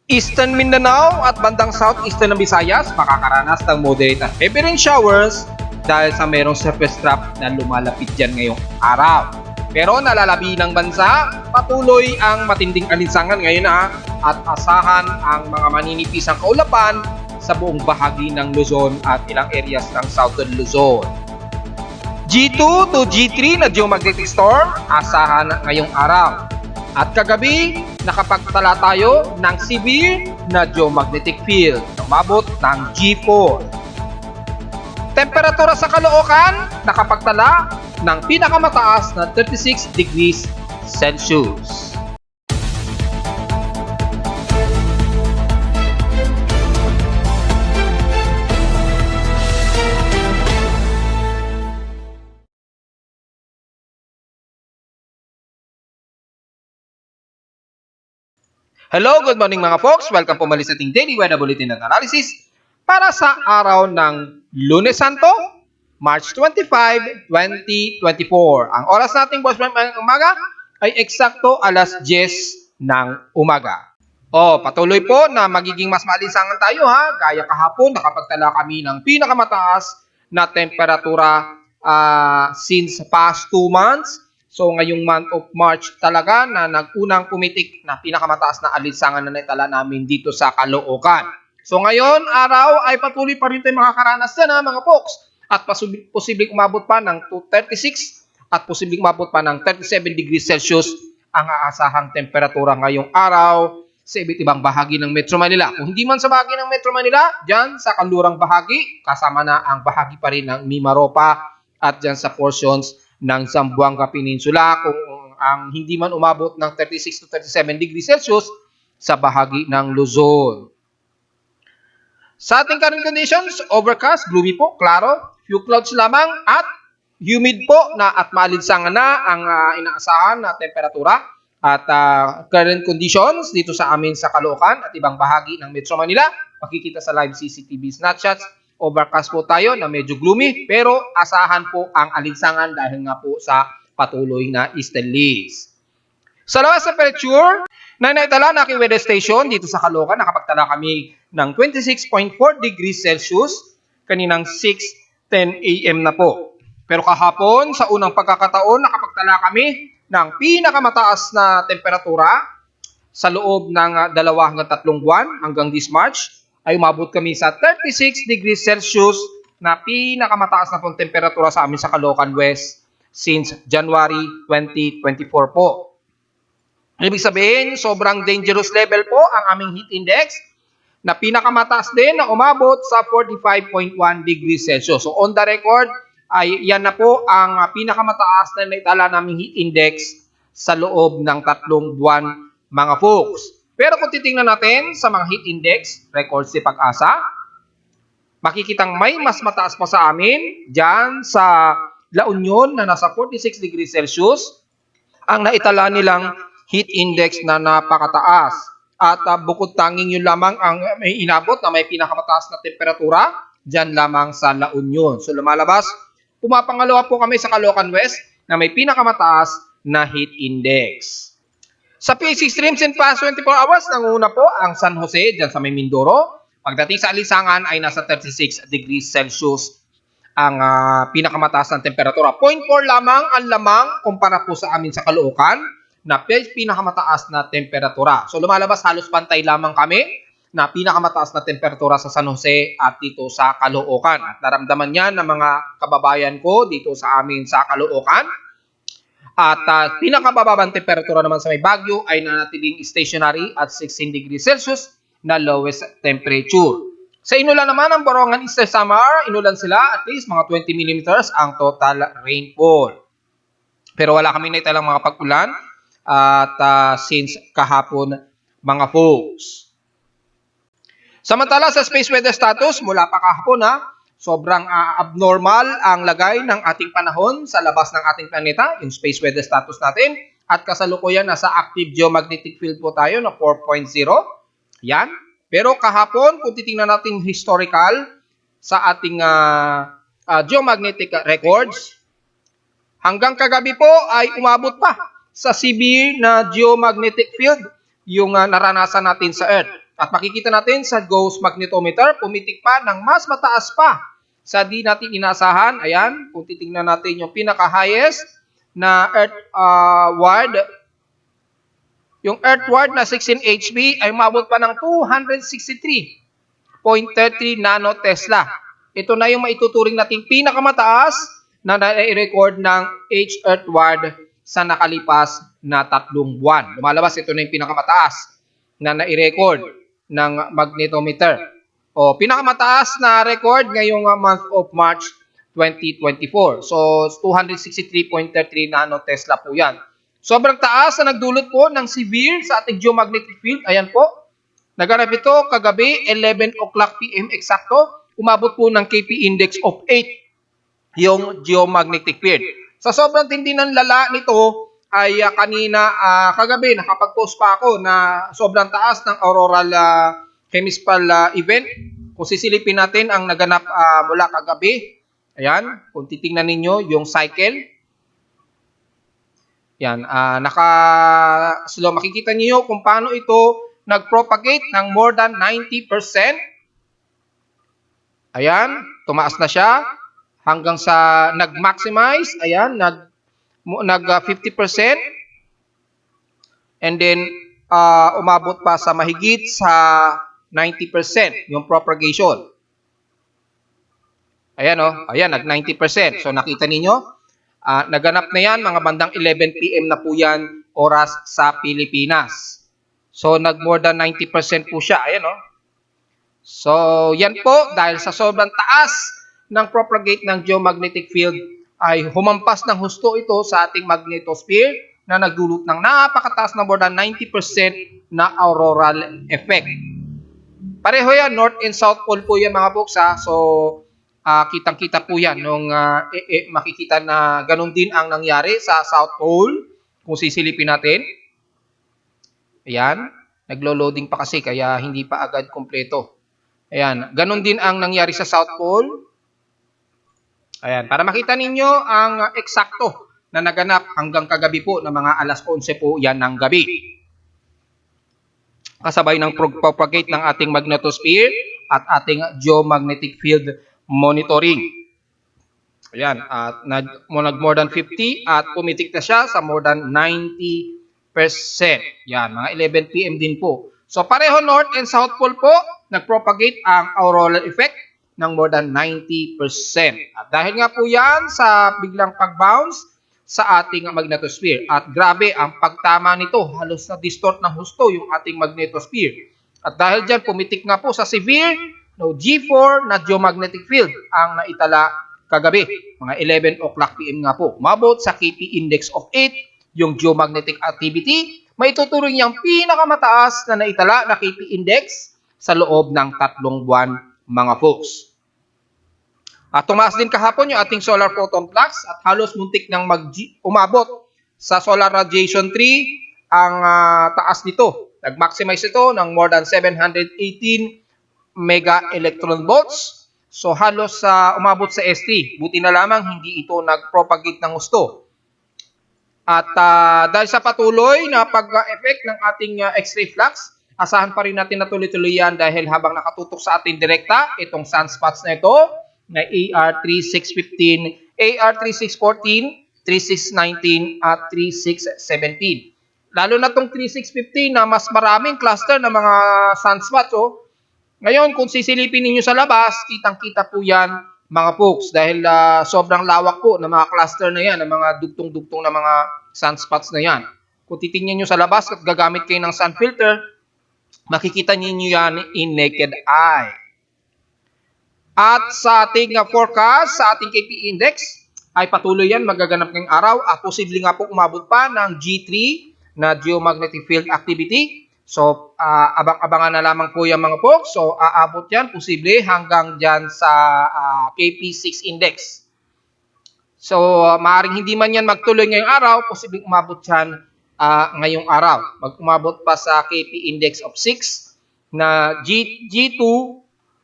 Eastern Mindanao at bandang southeastern ng Visayas makakaranas ng moderate at heavy rain showers dahil sa merong surface trap na lumalapit dyan ngayong araw. Pero nalalabi ng bansa, patuloy ang matinding alinsangan ngayon at asahan ang mga maninipisang kaulapan sa buong bahagi ng Luzon at ilang areas ng southern Luzon. G2 to G3 na geomagnetic storm asahan ngayong araw. At kagabi, nakapagtala tayo ng severe na geomagnetic field na umabot ng G4. Temperatura sa Caloocan, nakapagtala ng pinakamataas na 36 degrees Celsius. Hello, good morning mga folks. Welcome po muli sa ating Daily Weather Bulletin at Analysis para sa araw ng Lunes Santo, March 25, 2024. Ang oras nating boss ngayong umaga ay eksakto alas 10 ng umaga. Patuloy po na magiging mas maalinsangan tayo Gaya kahapon, nakapagtala kami ng pinakamataas na temperatura since past 2 months. So ngayong month of March talaga na nag-unang pumitik na pinakamataas na alinsangan na naitala namin dito sa Caloocan. So ngayon, araw ay patuloy pa rin tayo makakaranas yan mga folks. At posibleng umabot pa ng 36 at posibleng umabot pa ng 37 degrees Celsius ang aasahang temperatura ngayong araw sa iba't ibang bahagi ng Metro Manila. Kung hindi man sa bahagi ng Metro Manila, dyan sa kanlurang bahagi, kasama na ang bahagi pa rin ng Mimaropa at dyan sa portions ng Zamboanga Peninsula, kung ang hindi man umabot ng 36 to 37 degrees Celsius sa bahagi ng Luzon. Sa ating current conditions, overcast, gloomy po, klaro, few clouds lamang at humid po na at maalinsangan na ang inaasahan na temperatura at current conditions dito sa amin sa Caloocan at ibang bahagi ng Metro Manila. Makikita sa live CCTV snapshots. Overcast po tayo na medyo gloomy pero asahan po ang alinsangan dahil nga po sa patuloy na easterlies. Sa lawas sa temperature na naitala na aking weather station dito sa Caloocan, nakapagtala kami ng 26.4 degrees Celsius kaninang 6:10 AM na po. Pero kahapon sa unang pagkakataon nakapagtala kami ng pinakamataas na temperatura sa loob ng 2 hanggang 3 buwan hanggang this March. Ay umabot kami sa 36 degrees Celsius na pinakamataas na pong temperatura sa amin sa Caloocan West since January 2024 po. Ibig sabihin, sobrang dangerous level po ang aming heat index na pinakamataas din na umabot sa 45.1 degrees Celsius. So on the record, ay yan na po ang pinakamataas na naitala naming heat index sa loob ng 3 buwan mga folks. Pero kung titingnan natin sa mga heat index, records si Pag-asa, makikitang may mas mataas pa sa amin dyan sa La Union na nasa 46 degrees Celsius ang naitala nilang heat index na napakataas. At bukod tanging yun lamang ang may inabot na may pinakamataas na temperatura dyan lamang sa La Union. So lumalabas, pumapangalawa po kami sa Caloocan West na may pinakamataas na heat index. Sa PH Extremes in past 24 hours, nanguna po ang San Jose dyan sa may Mindoro. Pagdating sa alinsangan ay nasa 36 degrees Celsius ang pinakamataas ng temperatura. 0.4 lamang ang lamang kumpara po sa amin sa Caloocan na pinakamataas na temperatura. So lumalabas halos pantay lamang kami na pinakamataas na temperatura sa San Jose at dito sa Caloocan. At naramdaman yan ng mga kababayan ko dito sa amin sa Caloocan. At pinakabababang temperatura naman sa may Baguio ay nanatiling stationary at 16 degrees Celsius na lowest temperature. Sa Inulan naman, ang Borongan Easter Samar, inulan sila at least mga 20 millimeters ang total rainfall. Pero wala kami naitalang mga pag-ulan at since kahapon mga folks. Samantala sa space weather status, mula pa kahapon sobrang abnormal ang lagay ng ating panahon sa labas ng ating planeta, yung space weather status natin. At kasalukuyan nasa active geomagnetic field po tayo na 4.0. Yan. Pero kahapon, kung titingnan natin historical sa ating geomagnetic records, hanggang kagabi po ay umabot pa sa severe na geomagnetic field yung naranasan natin sa Earth. At makikita natin sa ghost magnetometer, pumitik pa ng mas mataas pa sa di natin inasahan. Ayan, kung titingnan natin yung pinaka-highest na earthward, yung earthward na 16 HB ay umabot pa ng 263.33 nanotesla. Ito na yung maituturing nating pinakamataas na na-record ng H-earthward sa nakalipas na 3 buwan. Lumalabas, ito na yung pinakamataas na na-record ng magnetometer. O, pinakamataas na record ngayong month of March 2024. So, 263.33 nanotesla po yan. Sobrang taas na nagdulot po ng severe sa ating geomagnetic field. Ayan po. Naganap ito kagabi, 11 o'clock PM eksakto. Umabot po ng KP index of 8 yung geomagnetic field. Sa sobrang tindi ng lala nito, ay kanina, kagabi, nakapag-post pa ako na sobrang taas ng auroral hemispal event. Kung sisilipin natin ang naganap mula kagabi, ayan, kung titingnan ninyo yung cycle, yan, slow, makikita niyo kung paano ito nag-propagate ng more than 90%. Ayan, tumaas na siya hanggang sa nag-maximize, ayan, nag 50%, and then umabot pa sa mahigit sa 90% yung propagation. Ayan ayan, nag 90%. So nakita ninyo, naganap na yan, mga bandang 11 PM na po yan, oras sa Pilipinas. So nag more than 90% po siya, ayan So yan po, dahil sa sobrang taas ng propagate ng geomagnetic field, ay humampas ng husto ito sa ating magnetosphere na nagdulot ng napakataas na more than 90% na auroral effect. Pareho yan, North and South Pole po yan mga folks ha. So, kitang-kita po yan nung makikita na ganun din ang nangyari sa South Pole kung sisilipin natin. Ayan, naglo-loading pa kasi kaya hindi pa agad kompleto. Ayan, ganun din ang nangyari sa South Pole. Ayan, para makita ninyo ang eksakto na naganap hanggang kagabi po na mga alas 11 po yan ng gabi. Kasabay ng propagate ng ating magnetosphere at ating geomagnetic field monitoring. Ayan, at nag more than 50 at pumitik na siya sa more than 90%. Yan, mga 11 PM din po. So pareho North and South Pole po, nagpropagate ang auroral effect ng more than 90%. At dahil nga po yan sa biglang pag-bounce sa ating magnetosphere. At grabe, ang pagtama nito, halos na distort ng husto yung ating magnetosphere. At dahil dyan, pumitik nga po sa severe G4 na geomagnetic field ang naitala kagabi. Mga 11 o'clock PM nga po. Umabot sa KP index of 8 yung geomagnetic activity. May tuturing niyang pinakamataas na naitala na KP index sa loob ng 3 buwan mga folks. At tumaas din kahapon yung ating solar photon flux at halos muntik nang umabot sa solar radiation 3 ang taas nito. Nag-maximize ito ng more than 718 mega electron volts. So halos umabot sa ST. Buti na lamang hindi ito nag-propagate ng gusto. At dahil sa patuloy na pag-effect ng ating X-ray flux, asahan pa rin natin na tuloy-tuloy yan dahil habang nakatutok sa ating direkta, itong sunspots na ito, na AR3615, AR3614, 3619 at 3617. Lalo na itong 3615 na mas maraming cluster ng mga sunspots. Ngayon, kung sisilipin ninyo sa labas, kitang-kita po yan mga folks dahil sobrang lawak po ng mga cluster na yan, ng mga dugtong-dugtong na mga sunspots na yan. Kung titingnan nyo sa labas at gagamit kayo ng sun filter, makikita ninyo yan in naked eye. At sa ating forecast, sa ating KP index, ay patuloy yan magaganap ngayong araw at posible nga po umabot pa ng G3 na geomagnetic field activity. So, abang-abangan na lamang po yan mga folks. So, aabot yan posible hanggang dyan sa KP6 index. So, maaaring hindi man yan magtuloy ngayong araw, posibleng umabot yan ngayong araw. Mag-umabot pa sa KP index of 6 na G2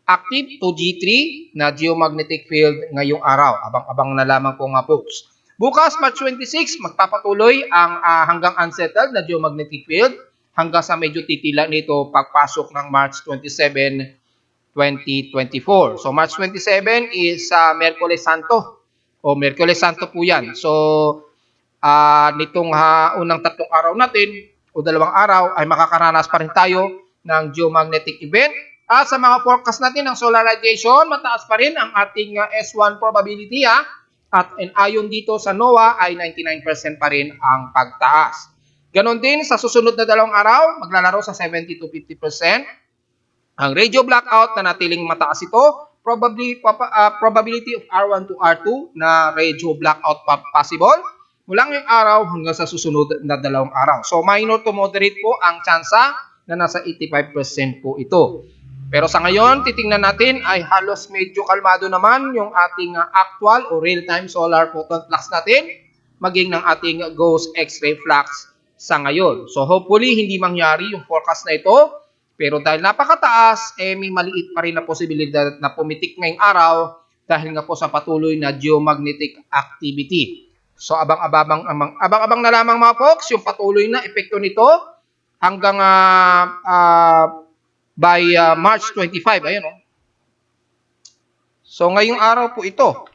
active to G3 na geomagnetic field ngayong araw. Abang-abang na lamang po nga folks. Bukas, March 26, magpapatuloy ang hanggang unsettled na geomagnetic field hanggang sa medyo titila nito pagpasok ng March 27, 2024. So March 27 is Miyerkules Santo o Miyerkules Santo po yan. So nitong unang 3 araw natin o 2 araw ay makakaranas pa rin tayo ng geomagnetic event. At sa mga forecast natin ng solar radiation, mataas pa rin ang ating S1 probability at ayon dito sa NOAA ay 99% pa rin ang pagtaas. Ganon din sa susunod na 2 araw, maglalaro sa 70 to 50%. Ang radio blackout na natiling mataas ito, probability of R1 to R2 na radio blackout possible mula ngayong araw hanggang sa susunod na 2 araw. So minor to moderate po ang tsansa na nasa 85% po ito. Pero sa ngayon, titingnan natin ay halos medyo kalmado naman yung ating actual o real-time solar photon flux natin, maging ng ating ghost X-ray flux sa ngayon. So hopefully, hindi mangyari yung forecast na ito. Pero dahil napakataas, may maliit pa rin na posibilidad na pumitik ngayong araw dahil nga po sa patuloy na geomagnetic activity. So abang-abang na lamang mga folks, yung patuloy na epekto nito hanggang by March 25. Ayan, oh. So ngayong araw po ito,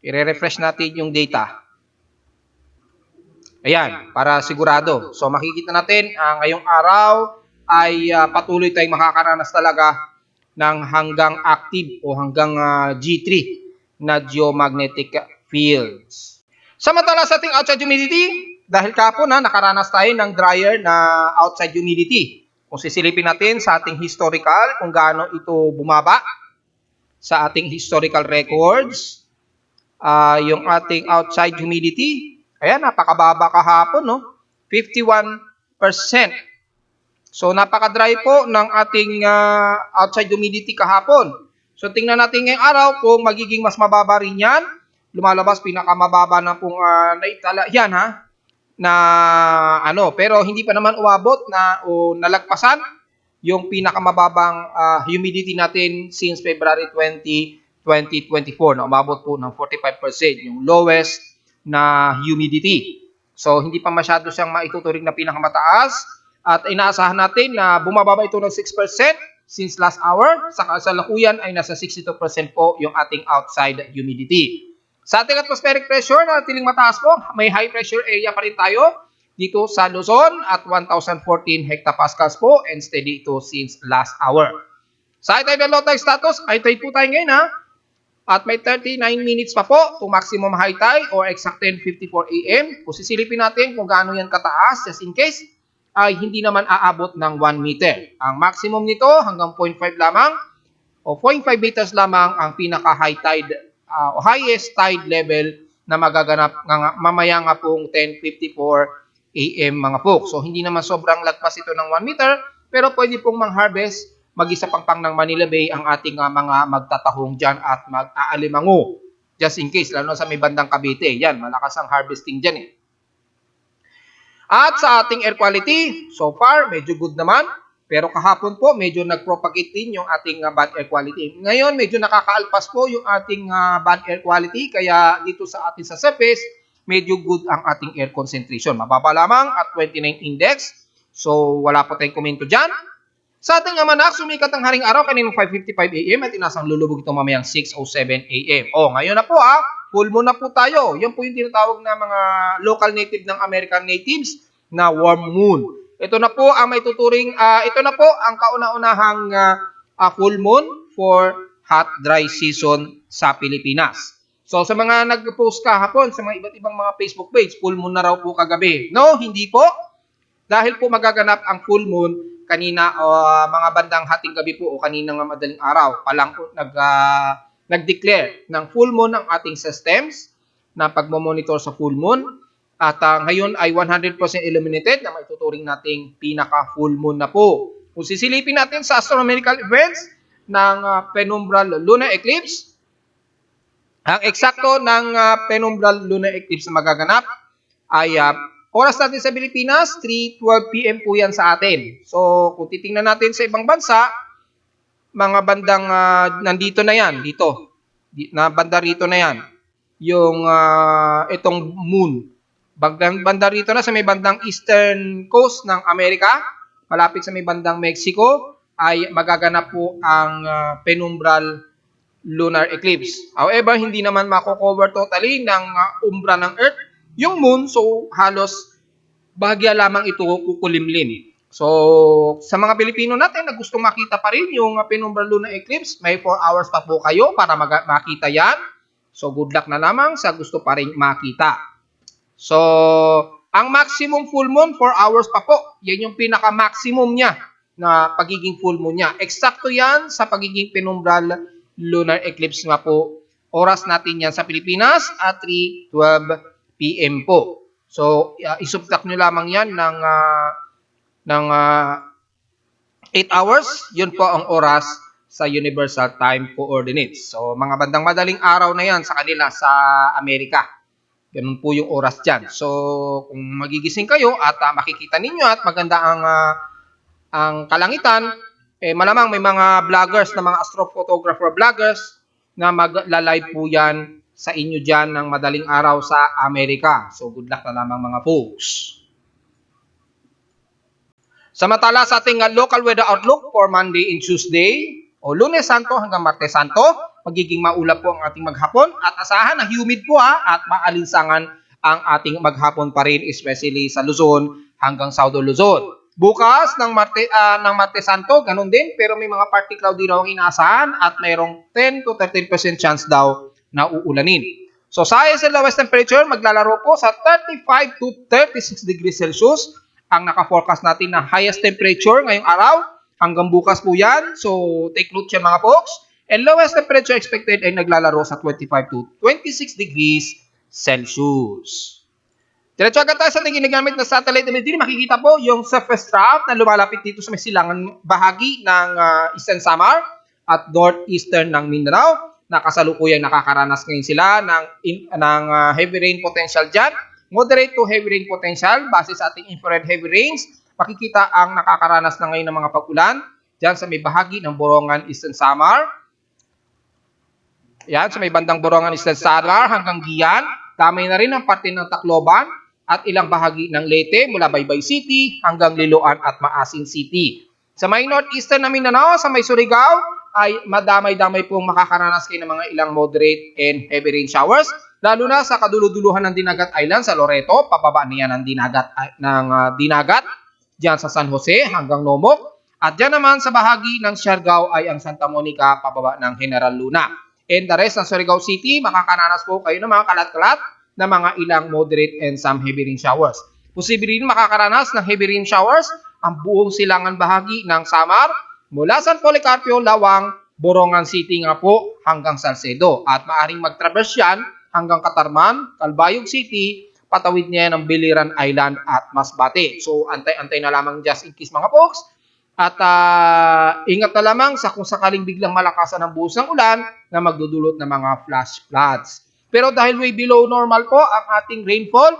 i-refresh natin yung data. Ayan, para sigurado. So makikita natin, ngayong araw ay patuloy tayong makakaranas talaga ng hanggang active o hanggang G3 na geomagnetic fields. Samantala sa ating outside humidity, dahil kapon nakaranas tayo ng drier na outside humidity. Kung sisilipin natin sa ating historical, kung gaano ito bumaba sa ating historical records, yung ating outside humidity, ayan, napakababa kahapon, no? 51%. So, napaka-dry po ng ating outside humidity kahapon. So, tingnan natin ngayong araw kung magiging mas mababa rin yan. Lumalabas, pinakamababa na pong naitala yan, na pero hindi pa naman umabot na o nalagpasan yung pinakamababang humidity natin since February 20, 2024 na umabot po ng 45% yung lowest na humidity. So hindi pa masyado siyang maituturing na pinakamataas at inaasahan natin na bumababa ito ng 6% since last hour. Sa kasalukuyan ay nasa 62% po yung ating outside humidity. Sa ating atmospheric pressure na natiling mataas po, may high pressure area pa rin tayo dito sa Luzon at 1,014 hectopascals po and steady ito since last hour. Sa high tide and low tide status, high tide po tayo ngayon at may 39 minutes pa po to maximum high tide or exact 10:54 AM. Kung sisilipin natin kung gaano yan kataas, just in case, ay hindi naman aabot ng 1 meter. Ang maximum nito hanggang 0.5 lamang o 0.5 meters lamang ang pinaka-high tide o highest tide level na magaganap mamaya nga pong 10:54 AM mga folks. So hindi naman sobrang lagpas ito ng 1 meter pero pwede pong mang-harvest mag-isa pang ng Manila Bay ang ating mga magtatahong dyan at mag-aalimango. Just in case, lalo sa may bandang Cavite. Yan, malakas ang harvesting dyan eh. At sa ating air quality, so far, medyo good naman. Pero kahapon po, medyo nag-propagate din yung ating bad air quality. Ngayon, medyo nakakaalpas po yung ating bad air quality. Kaya dito sa ating sa surface, medyo good ang ating air concentration. Mababa lamang at 29 index. So, wala po tayong komento dyan. Sa ating manak, sumikat ang haring araw kaninang 5:55 AM at inasang lulubog ito mamayang 6:07 AM. Ngayon na po full moon na po tayo. Yan po yung tinatawag na mga local native ng American natives na warm moon. Ito na po ang may tuturing, ito na po ang kauna-unahang full moon for hot dry season sa Pilipinas. So sa mga nag-post kahapon sa mga iba't ibang mga Facebook page, full moon na raw po kagabi. No, hindi po. Dahil po magaganap ang full moon kanina mga bandang hating gabi po o kaninang madaling araw pa lang po nag-declare ng full moon ang ating systems na pagmo-monitor sa full moon. At ngayon ay 100% illuminated na maituturing nating pinaka-full moon na po. Kung sisilipin natin sa astronomical events ng penumbral lunar eclipse, ang eksakto ng penumbral lunar eclipse na magaganap ay oras natin sa Pilipinas, 3:12 PM po yan sa atin. So kung titingnan natin sa ibang bansa, mga bandang nandito na yan, dito. Na banda rito na yan. Yung itong moon. Banda rito na sa may bandang eastern coast ng Amerika malapit sa may bandang Mexico, ay magaganap po ang penumbral lunar eclipse. However, hindi naman mako-cover totally ng umbra ng Earth yung moon, so halos bahagya lamang ito kukulimlim. So, sa mga Pilipino natin na gustong makita pa rin yung penumbral lunar eclipse, may 4 hours pa po kayo para makita yan. So, good luck na lamang sa gusto pa rin makita. So, ang maximum full moon, 4 hours pa po. Yan yung pinaka-maximum niya na pagiging full moon niya. Eksakto yan sa pagiging penumbral lunar eclipse nga po. Oras natin yan sa Pilipinas at 3:12 p.m. po. So, isubtract nyo lamang yan ng 8 hours. Yun po ang oras sa Universal Time Coordinates. So, mga bandang madaling araw na yan sa kanila sa Amerika. Ganun po yung oras dyan. So, kung magigising kayo at makikita ninyo at maganda ang kalangitan, malamang may mga vloggers na mga astrophotographer vloggers na magla-live po yan sa inyo dyan ng madaling araw sa Amerika. So, good luck na lamang mga folks. Samantala sa ating local weather outlook for Monday and Tuesday, o Lunes Santo hanggang Martes Santo, magiging maulap po ang ating maghapon at asahan na humid po at maalinsangan ang ating maghapon pa rin, especially sa Luzon hanggang Southern Luzon. Bukas ng Martes Santo, ganun din, pero may mga partly cloudy raw ang inaasahan at mayroong 10 to 13% chance daw na uulanin. So sa ISL lowest temperature, maglalaro po sa 35 to 36 degrees Celsius. Ang naka-forecast natin na highest temperature ngayong araw, hanggang bukas po yan. So take note yan mga folks. And lowest temperature expected ay naglalaro sa 25 to 26 degrees Celsius. Diretso agad tayo sa ating ginagamit na satellite imagery. Makikita po yung surface trough na lumalapit dito sa may silangan bahagi ng Eastern Samar at northeastern ng Mindanao. Nakasalukuyang nakakaranas ngayon sila ng heavy rain potential dyan. Moderate to heavy rain potential base sa ating infrared heavy rains. Makikita ang nakakaranas na ngayon ng mga pag-ulan dyan sa may bahagi ng Borongan, Eastern Samar. Yan, sa may bandang Borongan, Eastern Samar hanggang Gian. Damay na rin ang parte ng Tacloban at ilang bahagi ng Leyte mula Baybay City hanggang Liloan at Maasin City. Sa may northeastern na Mindanao, sa may Surigao, ay madamay-damay pong makakaranas kayo ng mga ilang moderate and heavy rain showers. Lalo na sa kaduluduluhan ng Dinagat Island sa Loreto, pababa niya ng Dinagat, diyan sa San Jose hanggang Nomok. At diyan naman sa bahagi ng Siargao ay ang Santa Monica, pababa ng General Luna. And the rest ng Surigao City, makakaranas po kayo ng mga kalat-kalat na mga ilang moderate and some heavy rain showers. Posible rin makakaranas ng heavy rain showers ang buong silangan bahagi ng Samar, mula San Policarpio, Lawang, Borongan City nga po hanggang Salcedo. At maaring mag-traverse yan hanggang Katarman, Calbayog City, patawid niya ng Biliran Island at Masbate. So, antay-antay na lamang just in case mga folks. At ingat na lamang sa kung sakaling biglang malakasan ang buhos ng ulan na magdudulot ng mga flash floods. Pero dahil way below normal po ang ating rainfall,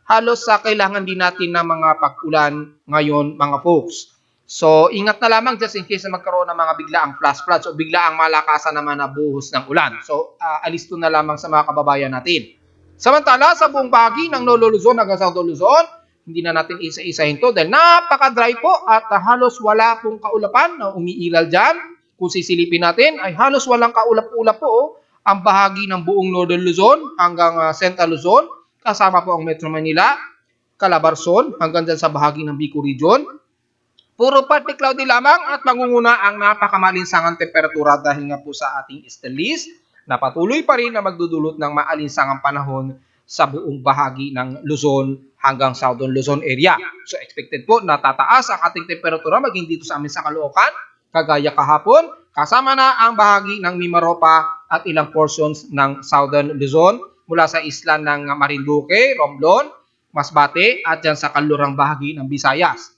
halos kailangan din natin ng mga pag-ulan ngayon mga folks. So, ingat na lamang just in case na magkaroon ng mga biglaang flash floods o biglaang malakasan naman na buhos ng ulan. So, alisto na lamang sa mga kababayan natin. Samantala, sa buong bahagi ng Lolo Luzon hanggang South Luzon, hindi na natin isa-isahin to dahil napaka-dry po at halos wala pong kaulapan na umiilal dyan. Kung sisilipin natin, ay halos walang kaulap-ulap po ang bahagi ng buong Northern Luzon hanggang Central Luzon, kasama po ang Metro Manila, Calabarzon hanggang dyan sa bahagi ng Bicol Region. Puro partly cloudy lamang at mangunguna ang napakamalinsangang temperatura dahil nga po sa ating easterlies na patuloy pa rin na magdudulot ng maalinsangang panahon sa buong bahagi ng Luzon hanggang Southern Luzon area. So expected po na tataas ang ating temperatura maging dito sa amin sa Caloocan, kagaya kahapon, kasama na ang bahagi ng Mimaropa at ilang portions ng Southern Luzon mula sa isla ng Marinduque, Romblon, Masbate at dyan sa kalurang bahagi ng Visayas.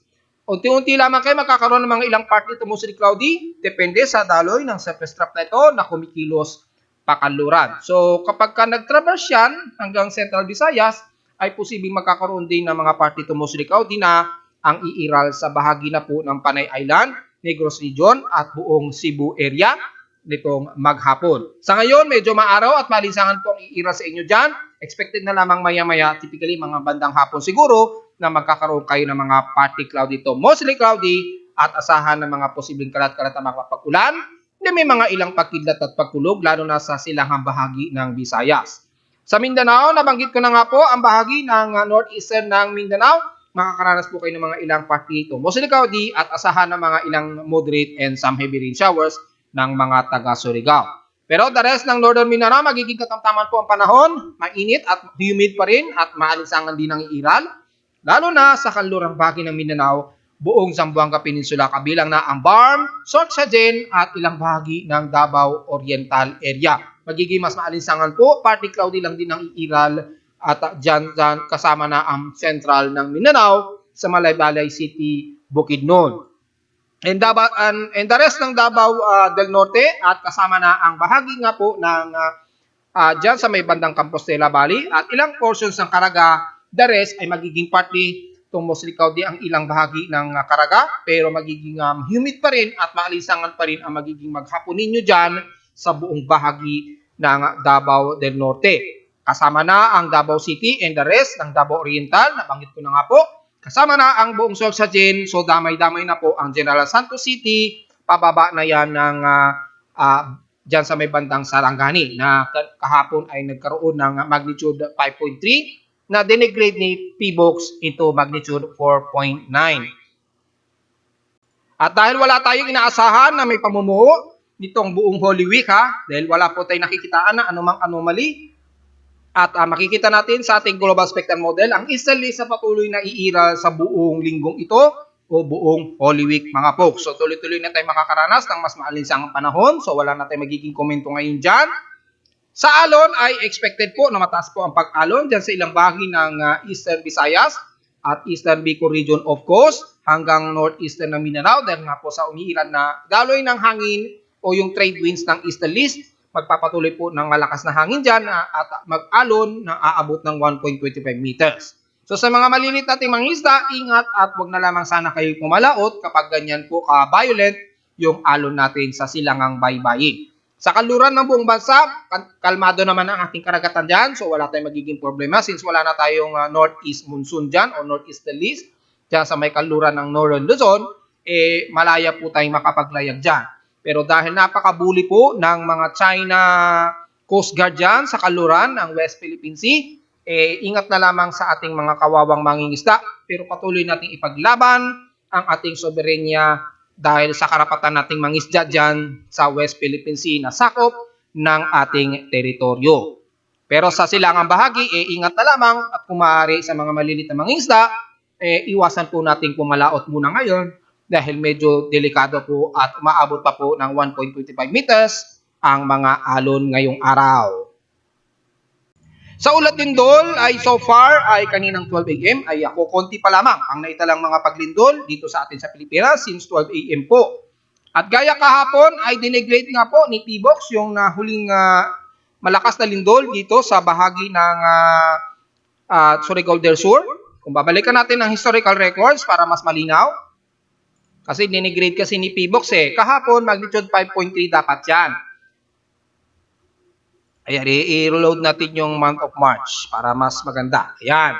Unti-unti lamang kayo magkakaroon ng mga ilang partly to mostly cloudy, depende sa daloy ng surface trough na ito na kumikilos pakanluran. So kapag nag-traverse yan hanggang Central Visayas, ay posibleng magkakaroon din ng mga partly to mostly cloudy na ang iiral sa bahagi na po ng Panay Island, Negros Region at buong Cebu area nitong maghapon. Sa ngayon, medyo maaraw at malinsangan po ang iiral sa inyo dyan. Expected na lamang maya-maya, typically mga bandang hapon siguro, na magkakaroon kayo ng mga partly cloudy to mostly cloudy at asahan ng mga posibleng kalat-kalat na makapag-ulan na may mga ilang pagkidlat at pagkulog lalo na sa silangang bahagi ng Visayas. Sa Mindanao, nabanggit ko na nga po ang bahagi ng northeastern ng Mindanao. Makakaranas po kayo ng mga ilang partly to mostly cloudy at asahan ng mga ilang moderate and some heavy rain showers ng mga taga Surigao. Pero the rest ng northern Mindanao, magiging katamtaman po ang panahon, mainit at humid pa rin at maalinsangan din ang iiral. Lalo na sa kanlurang bahagi ng Mindanao, buong Zamboanga Peninsula kabilang na ang Barm, Sorsogon at ilang bahagi ng Davao Oriental area. Magiging mas maalinsangan po, partly cloudy lang din ang iiral at dyan kasama na ang central ng Mindanao sa Malaybalay City, Bukidnon. And the rest ng Davao del Norte at kasama na ang bahagi nga po ng dyan sa may bandang Compostela Valley at ilang portions ng Caraga. The rest ay magiging partly to mostly cloudy ang ilang bahagi ng Caraga pero magiging humid pa rin at maalinsangan pa rin ang magiging maghapon ninyo dyan sa buong bahagi ng Davao del Norte. Kasama na ang Davao City and the rest ng Davao Oriental, nabanggit ko na nga po. Kasama na ang buong Sorsogon, so damay-damay na po ang General Santos City, pababa na yan ng dyan sa may bandang Sarangani na kahapon ay nagkaroon ng magnitude 5.3 na dinigrade ni PBOX into magnitude 4.9. At dahil wala tayong inaasahan na may pamumuo nitong buong Holy Week dahil wala po tayong nakikitaan na anumang anomaly, at makikita natin sa ating global spectral model ang easterly sa patuloy na iiral sa buong linggong ito o buong Holy Week mga folks. So tuloy-tuloy na tayo makakaranas ng mas maalinsangang panahon. So wala na tayong magiging komento ngayon dyan. Sa alon ay expected po na mataas po ang pag-alon dyan sa ilang bahagi ng Eastern Visayas at Eastern Bicol region of course hanggang northeastern ng Mindanao dahil nga po sa umiiral na daloy ng hangin o yung trade winds ng easterlies. Magpapatuloy po ng malakas na hangin dyan at mag-alon na aabot ng 1.25 meters. So sa mga maliliit nating mga isda, ingat at wag na lamang sana kayo pumalaot kapag ganyan po ka-violent yung alon natin sa silangang baybayin. Sa kanluran ng buong bansa, kalmado naman ang ating karagatan dyan. So wala tayong magiging problema since wala na tayong northeast monsoon dyan o northeasterlies. Dyan sa may kanluran ng Northern Luzon, malaya po tayong makapaglayag dyan. Pero dahil napakabuli po ng mga China Coast Guard dyan sa kaluran ng West Philippine Sea, ingat na lamang sa ating mga kawawang mangingisda. Pero patuloy nating ipaglaban ang ating soberenya dahil sa karapatan nating mangisda dyan sa West Philippine Sea na sakop ng ating teritoryo. Pero sa silangang bahagi, ingat na lamang at kung maaari sa mga malilit na mangingisda, iwasan po nating pumalaot muna ngayon dahil medyo delikado po at umaabot pa po ng 1.25 meters ang mga alon ngayong araw. Sa ulat lindol ay so far ay kaninang 12 AM ay ako konti pa lamang ang naitalang mga paglindol dito sa atin sa Pilipinas since 12 AM po. At gaya kahapon ay dinigrade nga po ni PBOX yung huling malakas na lindol dito sa bahagi ng Surigao del Sur. Kung babalikan natin ang historical records para mas malinaw, kasi dinigrade kasi ni PBOX kahapon magnitude 5.3 dapat yan. Ayan, i-reload natin yung month of March para mas maganda. Ayan.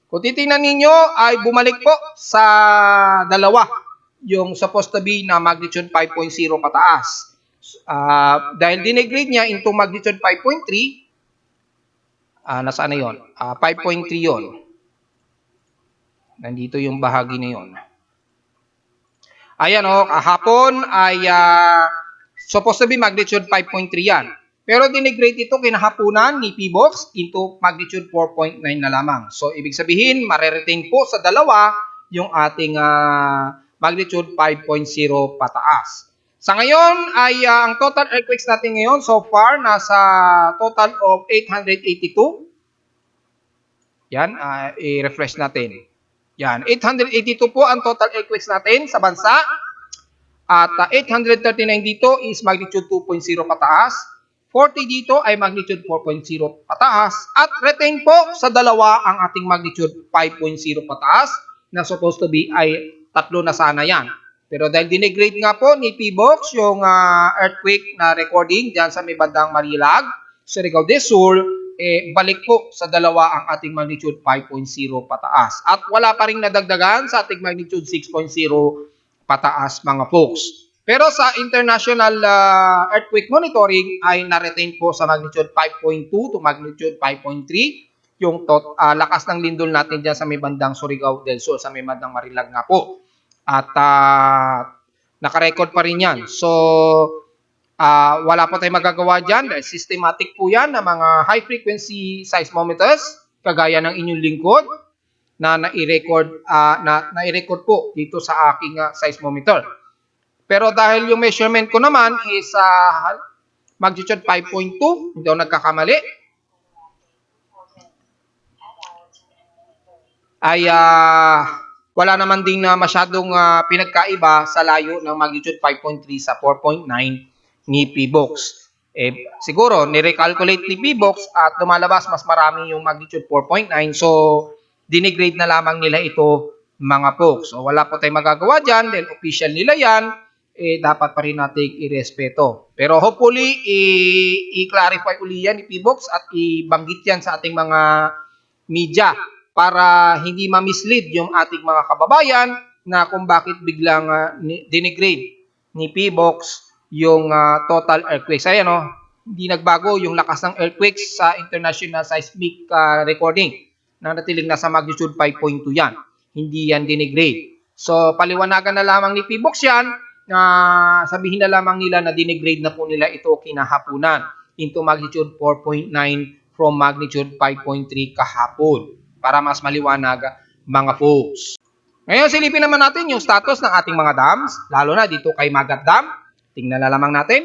Kung titingnan ninyo ay bumalik po sa dalawa yung supposed to be na magnitude 5.0 pataas. Dahil dinigrade niya into magnitude 5.3, nasaan na yun? 5.3 yun. Nandito yung bahagi na yun. Ayan kahapon ay supposed to be magnitude 5.3 yan. Pero dinigrade ito kinahaponan ni PBOX into magnitude 4.9 na lamang. So ibig sabihin, mareretain po sa dalawa yung ating magnitude 5.0 pataas. Sa ngayon ay ang total earthquakes natin ngayon so far nasa total of 882. Yan, i-refresh natin. Yan, 882 po ang total earthquakes natin sa bansa. At 839 dito is magnitude 2.0 pataas. 40 dito ay magnitude 4.0 pataas. At retain po sa dalawa ang ating magnitude 5.0 pataas na supposed to be ay tatlo na sana yan. Pero dahil dinigrade nga po ni PBOX yung earthquake na recording dyan sa may bandang Marilag, Surigao del Sur, balik po sa dalawa ang ating magnitude 5.0 pataas. At wala pa rin nadagdagan sa ating magnitude 6.0 pataas mga folks. Pero sa international earthquake monitoring ay na-retain po sa magnitude 5.2 to magnitude 5.3 yung lakas ng lindol natin dyan sa may bandang Surigao del Sur, sa may bandang Marilag nga po. At nakarecord pa rin yan. So, wala po tayong magagawa dyan dahil systematic po yan ng mga high-frequency seismometers, kagaya ng inyong lingkod, na na-record po dito sa aking seismometer. Pero dahil yung measurement ko naman is magnitude 5.2, hindi ako nagkakamali, ay wala naman din na masyadong pinagkaiba sa layo ng magnitude 5.3 sa 4.9 ni PBOX. Siguro, ni-recalculate ni PBOX at lumalabas mas marami yung magnitude 4.9. So, dinigrade na lamang nila ito mga folks. So, wala po tayong magagawa dyan dahil official nila yan. Dapat pa rin natin irespeto. Pero hopefully, i-clarify uli yan ni PBOX at ibanggit yan sa ating mga media para hindi ma-mislead yung ating mga kababayan na kung bakit biglang dinigrade ni PBOX yung total earthquakes. Ayan hindi nagbago yung lakas ng earthquakes sa international seismic recording. Nanatiling nasa magnitude 5.2 yan. Hindi yan dinigrade. So, paliwanagan na lamang ni PBOX yan na sabihin na lamang nila na dinigrade na po nila ito kinahapunan into magnitude 4.9 from magnitude 5.3 kahapon para mas maliwanag mga folks. Ngayon, silipin naman natin yung status ng ating mga dams, lalo na dito kay Magat Dam. Tingnan na lamang natin.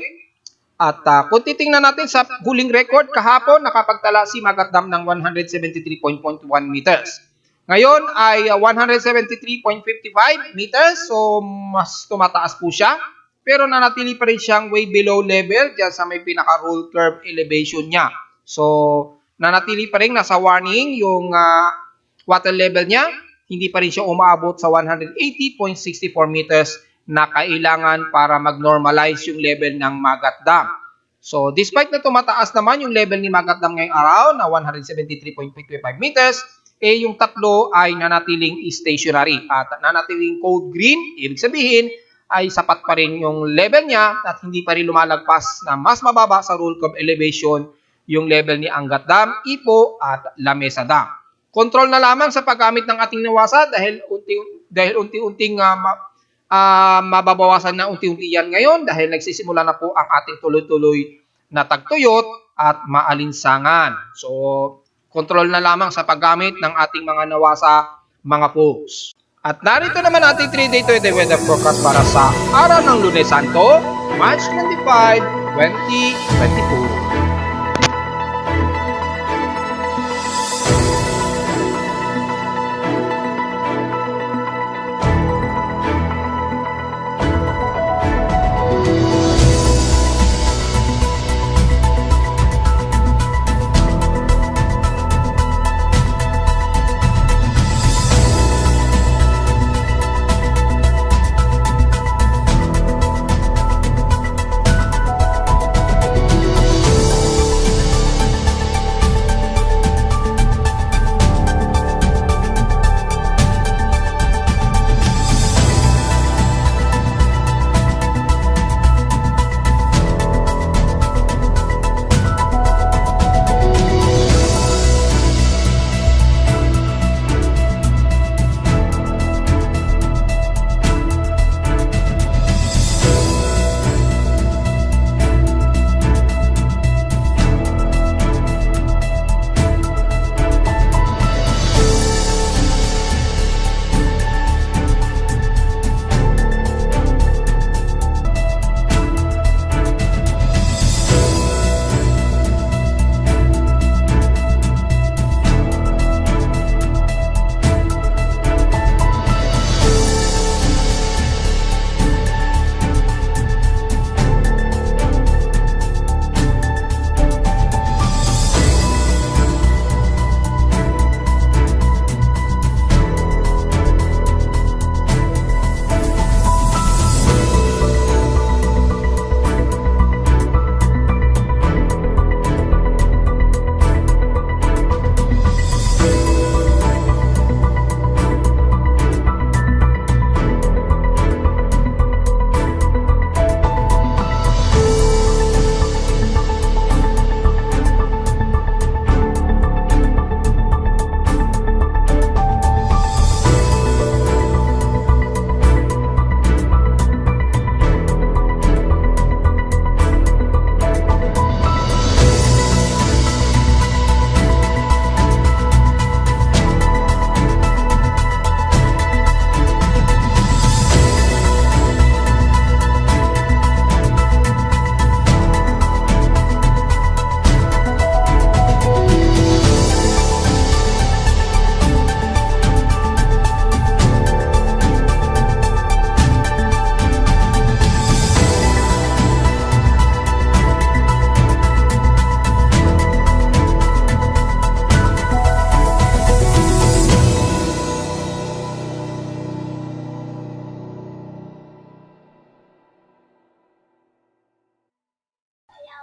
At kung titingnan natin sa huling record kahapon, nakapagtala si Magat Dam ng 173.1 meters. Ngayon ay 173.55 meters, so mas tumataas po siya. Pero nanatili pa rin siyang way below level dyan sa may pinaka-roll curve elevation niya. So, nanatili pa rin nasa warning yung water level niya. Hindi pa rin siya umaabot sa 180.64 meters na kailangan para mag-normalize yung level ng Magat Dam. So, despite na tumataas naman yung level ni Magat Dam ngayong araw na 173.55 meters, yung tatlo ay nanatiling stationary at nanatiling code green. Ibig sabihin ay sapat pa rin yung level niya at hindi pa rin lumalagpas na mas mababa sa roll curve elevation yung level ni Angat Dam, Ipo at La Mesa Dam. Control na lamang sa paggamit ng ating nawasa dahil unti-unting mababawasan na unti-unti yan ngayon dahil nagsisimula na po ang ating tuloy-tuloy na tagtuyot at maalinsangan. So, control na lamang sa paggamit ng ating mga nawasa, mga folks. At narito naman ating 3-day weather forecast para sa araw ng Lunes Santo, March 25, 2024.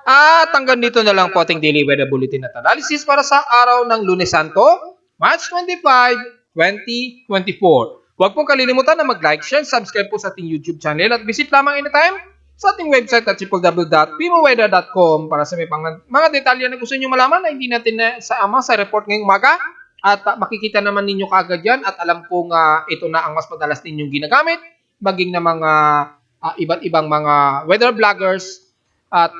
At hanggang dito na lang po ating Daily Weather Bulletin at Analysis para sa araw ng Lunes Santo, March 25, 2024. Huwag pong kalilimutan na mag-like, share, subscribe po sa ating YouTube channel at visit lamang anytime sa ating website at www.pimoweather.com para sa may mga detalye na gusto nyo malaman na hindi natin nasaama sa report ngayong umaga. At makikita naman ninyo kaagad yan at alam kong ito na ang mas madalas ninyong ginagamit, maging na mga iba't ibang mga weather vloggers. At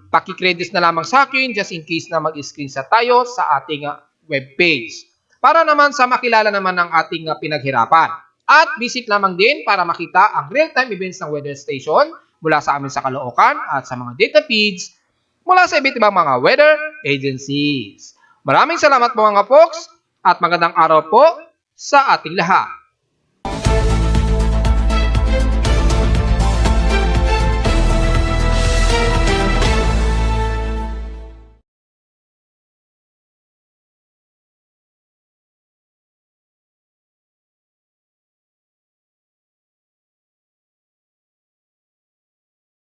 pakicredits na lamang sa akin just in case na mag-screenshot tayo sa ating webpage. Para naman sa makilala naman ng ating pinaghirapan. At visit lamang din para makita ang real-time events ng weather station mula sa amin sa Caloocan at sa mga data feeds mula sa iba't ibang mga weather agencies. Maraming salamat po mga folks at magandang araw po sa ating lahat.